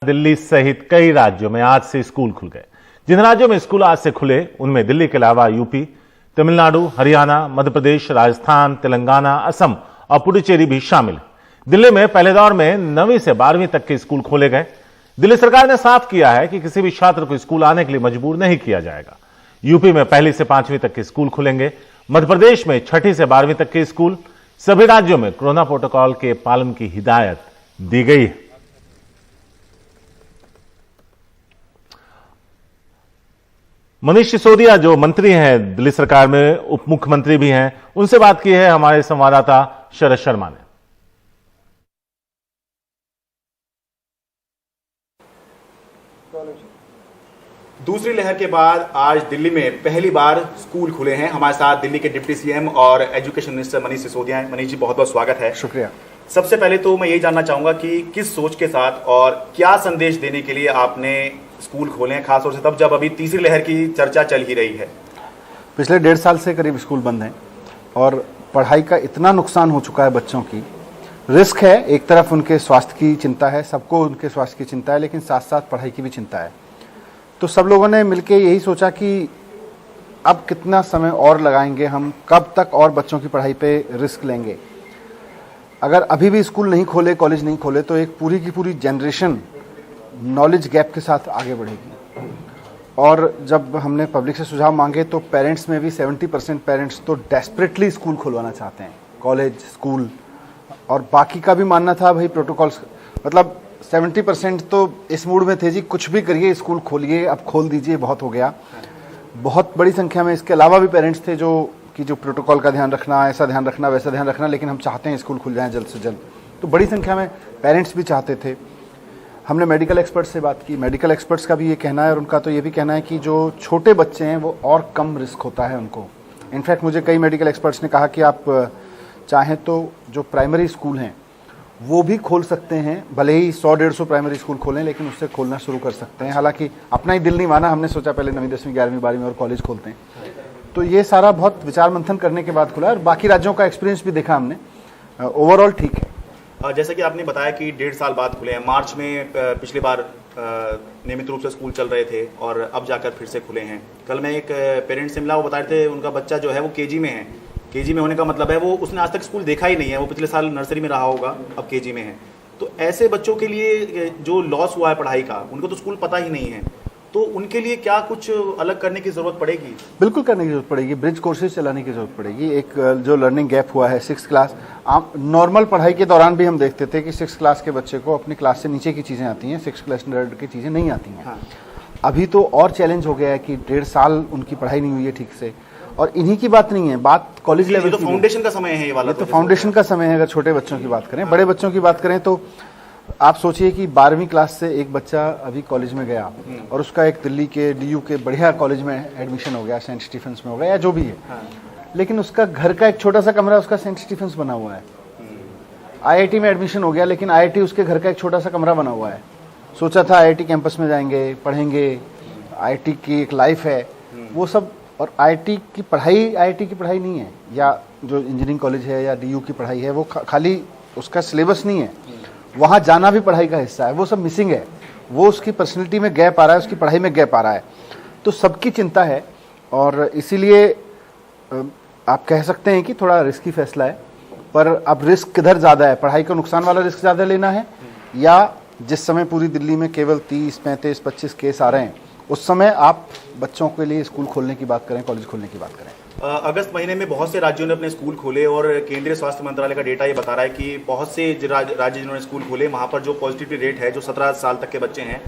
दिल्ली सहित कई राज्यों में आज से स्कूल खुल गए। जिन राज्यों में स्कूल आज से खुले उनमें दिल्ली के अलावा यूपी, तमिलनाडु, हरियाणा, मध्य प्रदेश, राजस्थान, तेलंगाना, असम और पुडुचेरी भी शामिल है। दिल्ली में पहले दौर में 9वीं से 12वीं तक के स्कूल खोले गए। दिल्ली सरकार ने साफ किया है कि किसी भी छात्र को स्कूल आने के लिए मजबूर नहीं किया जाएगा। यूपी में 1ली से 5वीं तक के स्कूल खुलेंगे। मध्य प्रदेश में 6ठी से 12वीं तक के स्कूल। सभी राज्यों में कोरोना प्रोटोकॉल के पालन की हिदायत दी गई है। मनीष सिसोदिया जो मंत्री हैं दिल्ली सरकार में, उप मुख्यमंत्री भी हैं, उनसे बात की है हमारे संवाददाता शरद शर्मा ने। दूसरी लहर के बाद आज दिल्ली में पहली बार स्कूल खुले हैं। हमारे साथ दिल्ली के डिप्टी सीएम और एजुकेशन मिनिस्टर मनीष सिसोदिया हैं। मनीष जी, बहुत बहुत स्वागत है। शुक्रिया। सबसे पहले तो मैं यही जानना चाहूंगा कि किस सोच के साथ और क्या संदेश देने के लिए आपने स्कूल खोले हैं, खासतौर से तब जब अभी तीसरी लहर की चर्चा चल ही रही है। पिछले 1.5 साल से करीब स्कूल बंद हैं और पढ़ाई का इतना नुकसान हो चुका है, बच्चों की रिस्क है। एक तरफ उनके स्वास्थ्य की चिंता है, सबको उनके स्वास्थ्य की चिंता है, लेकिन साथ साथ पढ़ाई की भी चिंता है। तो सब लोगों ने मिलकर यही सोचा कि अब कितना समय और लगाएंगे हम, कब तक और बच्चों की पढ़ाई पे रिस्क लेंगे। अगर अभी भी स्कूल नहीं खोले, कॉलेज नहीं खोले, तो एक पूरी की पूरी जनरेशन नॉलेज गैप के साथ आगे बढ़ेगी। और जब हमने पब्लिक से सुझाव मांगे तो पेरेंट्स में भी 70% पेरेंट्स तो डेस्परेटली स्कूल खुलवाना चाहते हैं, कॉलेज, स्कूल। और बाकी का भी मानना था भाई प्रोटोकॉल्स, मतलब 70% तो इस मूड में थे जी कुछ भी करिए, स्कूल खोलिए, अब खोल दीजिए, बहुत हो गया। बहुत बड़ी संख्या में इसके अलावा भी पेरेंट्स थे जो प्रोटोकॉल का ध्यान रखना, ऐसा ध्यान रखना, वैसा ध्यान रखना, लेकिन हम चाहते हैं स्कूल खुल जाए जल्द से जल्द। तो बड़ी संख्या में पेरेंट्स भी चाहते थे। हमने मेडिकल एक्सपर्ट्स से बात की। मेडिकल एक्सपर्ट्स का भी ये कहना है और उनका तो ये भी कहना है कि जो छोटे बच्चे हैं वो और कम रिस्क होता है उनको। इनफैक्ट मुझे कई मेडिकल एक्सपर्ट्स ने कहा कि आप चाहें तो जो प्राइमरी स्कूल हैं वो भी खोल सकते हैं, भले ही 100-150 प्राइमरी स्कूल खोलें, लेकिन उससे खोलना शुरू कर सकते हैं। हालांकि अपना ही दिल नहीं माना, हमने सोचा पहले 9वीं, 10वीं, 11वीं, 12वीं और कॉलेज खोलते हैं। तो ये सारा बहुत विचार मंथन करने के बाद खुला है और बाकी राज्यों का एक्सपीरियंस भी देखा हमने। ओवरऑल ठीक है। जैसा कि आपने बताया कि 1.5 साल बाद खुले हैं। मार्च में पिछली बार नियमित रूप से स्कूल चल रहे थे और अब जाकर फिर से खुले हैं। कल मैं एक पेरेंट्स से मिला, वो बता रहे थे उनका बच्चा जो है वो केजी में है। केजी में होने का मतलब है वो उसने आज तक स्कूल देखा ही नहीं है, वो पिछले साल नर्सरी में रहा होगा, अब केजी में है। तो ऐसे बच्चों के लिए जो लॉस हुआ है पढ़ाई का, उनको तो स्कूल पता ही नहीं है, तो उनके लिए क्या कुछ अलग करने की जरूरत पड़ेगी? बिल्कुल करने की जरूरत पड़ेगी। ब्रिज कोर्सेज चलाने की जरूरत पड़ेगी। एक जो लर्निंग गैप हुआ है 6th क्लास, आप नॉर्मल पढ़ाई के दौरान भी हम देखते थे कि 6th क्लास के बच्चे को अपनी क्लास से नीचे की चीज़ें आती हैं, 6th क्लास स्टैंडर्ड की चीज़ें नहीं आती हैं। हाँ। अभी तो और चैलेंज हो गया है कि 1.5 साल उनकी पढ़ाई नहीं हुई है ठीक से। और इन्हीं की बात नहीं है, बात कॉलेज लेवल की। तो फाउंडेशन का समय है ये वाला। तो फाउंडेशन का समय है। अगर छोटे बच्चों की बात करें, बड़े बच्चों की बात करें तो आप सोचिए कि 12वीं क्लास से एक बच्चा अभी कॉलेज में गया और उसका एक दिल्ली के DU के बढ़िया कॉलेज में एडमिशन हो गया, सेंट स्टीफेंस में हो गया या जो भी है। लेकिन उसका घर का एक छोटा सा कमरा उसका सेंट स्टीफेंस बना हुआ है। IIT में एडमिशन हो गया, लेकिन IIT उसके घर का एक छोटा सा कमरा बना हुआ है। सोचा था IIT कैंपस में जाएंगे, पढ़ेंगे, IIT की एक लाइफ है, वो सब। और IIT की पढ़ाई नहीं है, या जो इंजीनियरिंग कॉलेज है या DU की पढ़ाई है, वो खाली उसका सिलेबस नहीं है, वहाँ जाना भी पढ़ाई का हिस्सा है। वो सब मिसिंग है। वो उसकी पर्सनैलिटी में गैप आ रहा है, उसकी पढ़ाई में गैप आ रहा है। तो सबकी चिंता है और इसीलिए आप कह सकते हैं कि थोड़ा रिस्की फैसला है। पर अब रिस्क किधर ज़्यादा है, पढ़ाई का नुकसान वाला रिस्क ज़्यादा लेना है, या जिस समय पूरी दिल्ली में केवल 30, 35, 25 केस आ रहे हैं, उस समय आप बच्चों के लिए स्कूल खोलने की बात करें, कॉलेज खोलने की बात करें। अगस्त महीने में बहुत से राज्यों ने अपने स्कूल खोले और केंद्रीय स्वास्थ्य मंत्रालय का डेटा ये बता रहा है कि बहुत से राज्य जिन्होंने स्कूल खोले, वहाँ पर जो पॉजिटिविटी रेट है, जो 17 साल तक के बच्चे हैं,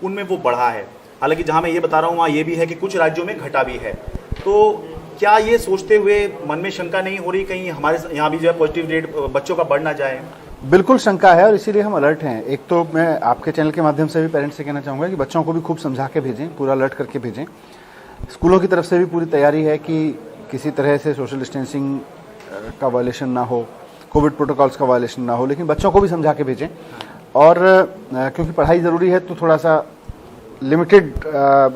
उनमें वो बढ़ा है। हालांकि जहाँ मैं ये बता रहा हूँ वहाँ ये भी है कि कुछ राज्यों में घटा भी है। तो क्या ये सोचते हुए मन में शंका नहीं हो रही कहीं हमारे यहाँ भी जो है पॉजिटिव रेट बच्चों का बढ़ ना जाए? बिल्कुल शंका है और इसीलिए हम अलर्ट हैं। एक तो मैं आपके चैनल के माध्यम से भी पेरेंट्स से कहना चाहूँगा कि बच्चों को भी खूब समझा के भेजें, पूरा अलर्ट करके भेजें। स्कूलों की तरफ से भी पूरी तैयारी है कि किसी तरह से सोशल डिस्टेंसिंग का वायलेशन ना हो, कोविड प्रोटोकॉल्स का वायलेशन ना हो, लेकिन बच्चों को भी समझा के भेजें। और क्योंकि पढ़ाई ज़रूरी है तो थोड़ा सा लिमिटेड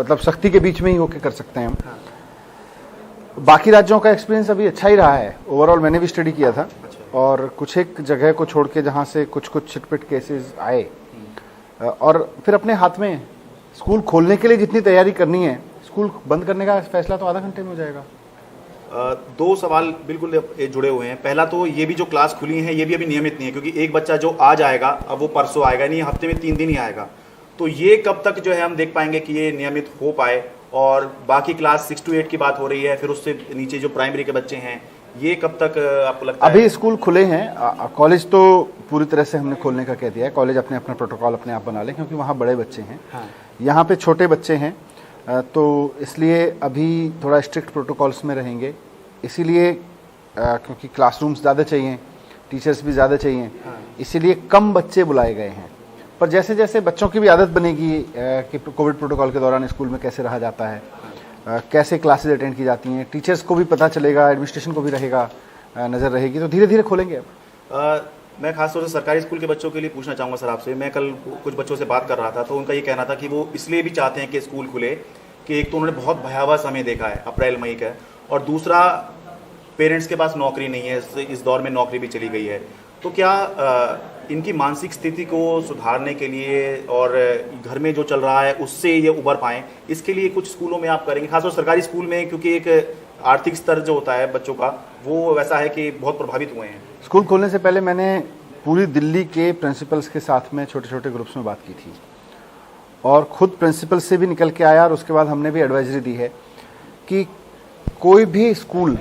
मतलब सख्ती के बीच में ही होके कर सकते हैं हम। बाकी राज्यों का एक्सपीरियंस अभी अच्छा ही रहा है। ओवरऑल मैंने भी स्टडी किया था और कुछ एक जगह को छोड़ के जहाँ से कुछ छिटपिट केसेस आए, और फिर अपने हाथ में स्कूल खोलने के लिए जितनी तैयारी करनी है, स्कूल बंद करने का फैसला तो आधा घंटे में हो जाएगा। दो सवाल बिल्कुल जुड़े हुए हैं। पहला तो ये भी जो क्लास खुली है ये भी अभी नियमित नहीं है, क्योंकि एक बच्चा जो आज आएगा अब वो परसों आएगा नहीं, हफ्ते में 3 दिन ही आएगा। तो ये कब तक जो है हम देख पाएंगे कि ये नियमित हो पाए? और बाकी क्लास 6 to 8 की बात हो रही है, फिर उससे नीचे जो प्राइमरी के बच्चे हैं, ये कब तक आपको लगता है? अभी स्कूल खुले हैं, कॉलेज तो पूरी तरह से हमने खोलने का कह दिया है। कॉलेज अपने अपना प्रोटोकॉल अपने आप बना लें, क्योंकि वहाँ बड़े बच्चे हैं। हाँ। यहाँ पे छोटे बच्चे हैं, तो इसलिए अभी थोड़ा स्ट्रिक्ट प्रोटोकॉल्स में रहेंगे। इसीलिए क्योंकि क्लासरूम्स ज़्यादा चाहिए, टीचर्स भी ज़्यादा चाहिए, इसीलिए कम बच्चे बुलाए गए हैं। पर जैसे जैसे बच्चों की भी आदत बनेगी कि कोविड प्रोटोकॉल के दौरान स्कूल में कैसे रहा जाता है, कैसे क्लासेज अटेंड की जाती हैं, टीचर्स को भी पता चलेगा, एडमिनिस्ट्रेशन को भी रहेगा, नज़र रहेगी, तो धीरे धीरे खोलेंगे अब। मैं खासतौर से सरकारी स्कूल के बच्चों के लिए पूछना चाहूँगा सर आपसे। मैं कल कुछ बच्चों से बात कर रहा था, तो उनका ये कहना था कि वो इसलिए भी चाहते हैं कि स्कूल खुले कि एक तो उन्होंने बहुत भयावह समय देखा है अप्रैल मई का, और दूसरा पेरेंट्स के पास नौकरी नहीं है, इस दौर में नौकरी भी चली गई है। तो क्या इनकी मानसिक स्थिति को सुधारने के लिए और घर में जो चल रहा है उससे ये उबर पाएँ, इसके लिए कुछ स्कूलों में आप करेंगे, खासतौर सरकारी स्कूल में, क्योंकि एक आर्थिक स्तर जो होता है बच्चों का वो वैसा है कि बहुत प्रभावित हुए हैं? स्कूल खोलने से पहले मैंने पूरी दिल्ली के प्रिंसिपल्स के साथ में छोटे छोटे ग्रुप्स में बात की थी, और खुद प्रिंसिपल से भी निकल के आया, और उसके बाद हमने भी एडवाइजरी दी है कि कोई भी स्कूल,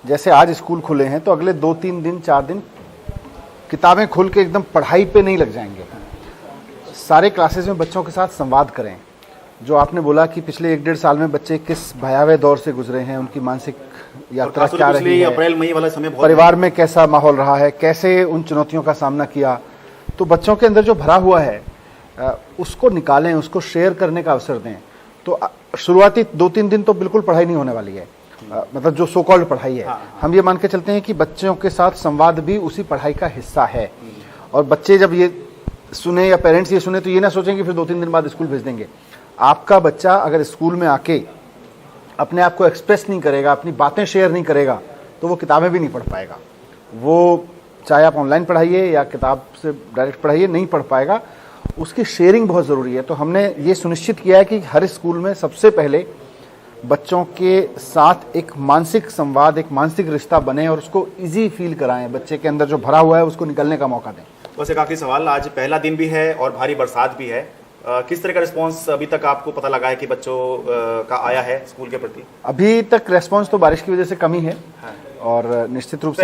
जैसे आज स्कूल खुले हैं तो अगले 2-3 दिन 4 दिन किताबें खोल के एकदम पढ़ाई पे नहीं लग जाएंगे। सारे क्लासेस में बच्चों के साथ संवाद करें। जो आपने बोला कि पिछले 1-1.5 साल में बच्चे किस भयावह दौर से गुजरे हैं, उनकी मानसिक यात्रा क्या रही है, अप्रैल मई वाला समय परिवार में कैसा माहौल रहा है, कैसे उन चुनौतियों का सामना किया, तो बच्चों के अंदर जो भरा हुआ है उसको निकालें, उसको शेयर करने का अवसर दें। तो शुरुआती 2-3 दिन तो बिल्कुल पढ़ाई नहीं होने वाली है, मतलब जो सो कॉल्ड पढ़ाई है। हम ये मान के चलते हैं कि बच्चों के साथ संवाद भी उसी पढ़ाई का हिस्सा है, और बच्चे जब ये सुने या पेरेंट्स ये सुने तो ये ना सोचेंगे फिर 2-3 दिन बाद स्कूल भेज देंगे। आपका बच्चा अगर स्कूल में आके अपने आप को एक्सप्रेस नहीं करेगा, अपनी बातें शेयर नहीं करेगा, तो वो किताबें भी नहीं पढ़ पाएगा। वो चाहे आप ऑनलाइन पढ़ाइए या किताब से डायरेक्ट पढ़ाइए, नहीं पढ़ पाएगा। उसकी शेयरिंग बहुत ज़रूरी है। तो हमने ये सुनिश्चित किया है कि हर स्कूल में सबसे पहले बच्चों के साथ एक मानसिक संवाद, एक मानसिक रिश्ता बने, और उसको ईजी फील कराएं। बच्चे के अंदर जो भरा हुआ है उसको निकलने का मौका दें। बस एक आखिरी सवाल, आज पहला दिन भी है और भारी बरसात भी है, किस तरह का रिस्पांस अभी तक आपको पता लगा है कि बच्चों का आया है स्कूल के प्रति? अभी तक रिस्पांस तो बारिश की वजह से कम ही है। हाँ। और निश्चित रूप से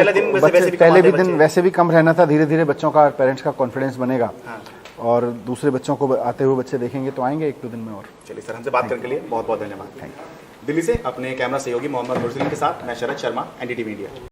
पहले दिन वैसे भी कम रहना था। धीरे धीरे बच्चों का, पेरेंट्स का कॉन्फिडेंस बनेगा। हाँ। और दूसरे बच्चों को आते हुए बच्चे देखेंगे तो आएंगे 1-2 दिन में। और चलिए सर, हमसे बात करने के लिए बहुत बहुत धन्यवाद। दिल्ली से अपने कैमरा सहयोगी मोहम्मद मुर्सलीन के साथ मैं शरद शर्मा, NDTV इंडिया।